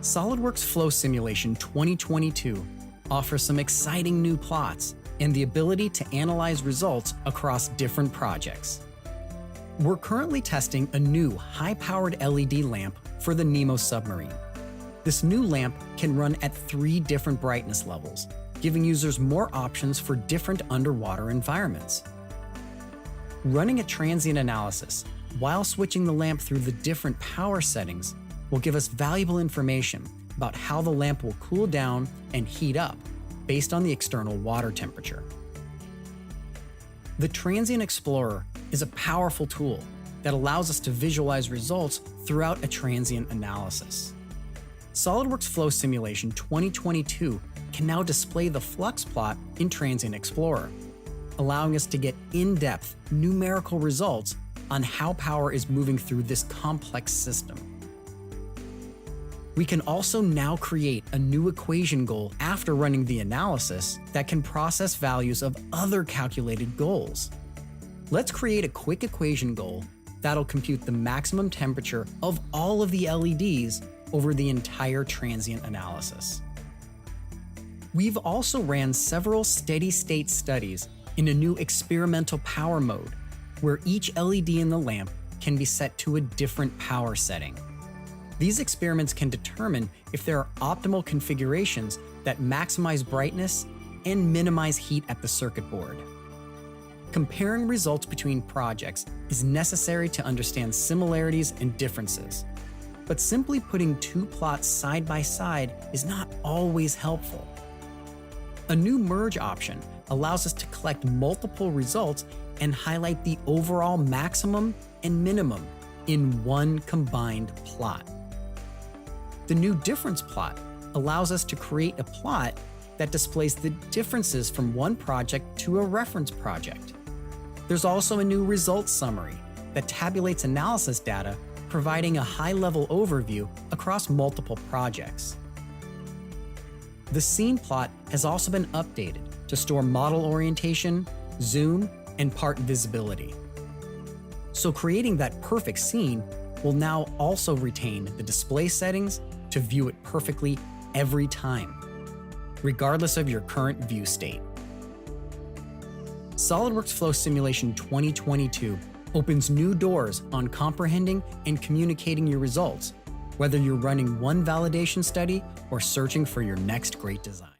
Solidworks Flow Simulation 2022 offers some exciting new plots and the ability to analyze results across different projects. We're currently testing a new high-powered LED lamp for the Nemo submarine. This new lamp can run at 3 different brightness levels, giving users more options for different underwater environments. Running a transient analysis while switching the lamp through the different power settings will give us valuable information about how the lamp will cool down and heat up based on the external water temperature. The Transient Explorer is a powerful tool that allows us to visualize results throughout a transient analysis. Solidworks Flow Simulation 2022 can now display the flux plot in Transient Explorer, allowing us to get in-depth numerical results on how power is moving through this complex system. We can also now create a new equation goal after running the analysis that can process values of other calculated goals. Let's create a quick equation goal that'll compute the maximum temperature of all of the LEDs over the entire transient analysis. We've also ran several steady-state studies in a new experimental power mode, where each LED in the lamp can be set to a different power setting. These experiments can determine if there are optimal configurations that maximize brightness and minimize heat at the circuit board. Comparing results between projects is necessary to understand similarities and differences, but simply putting 2 plots side by side is not always helpful. A new merge option allows us to collect multiple results and highlight the overall maximum and minimum in one combined plot. The new difference plot allows us to create a plot that displays the differences from one project to a reference project. There's also a new results summary that tabulates analysis data, providing a high-level overview across multiple projects. The scene plot has also been updated to store model orientation, zoom, and part visibility. So creating that perfect scene will now also retain the display settings to view it perfectly every time, regardless of your current view state. Solidworks Flow Simulation 2022 opens new doors on comprehending and communicating your results, whether you're running one validation study or searching for your next great design.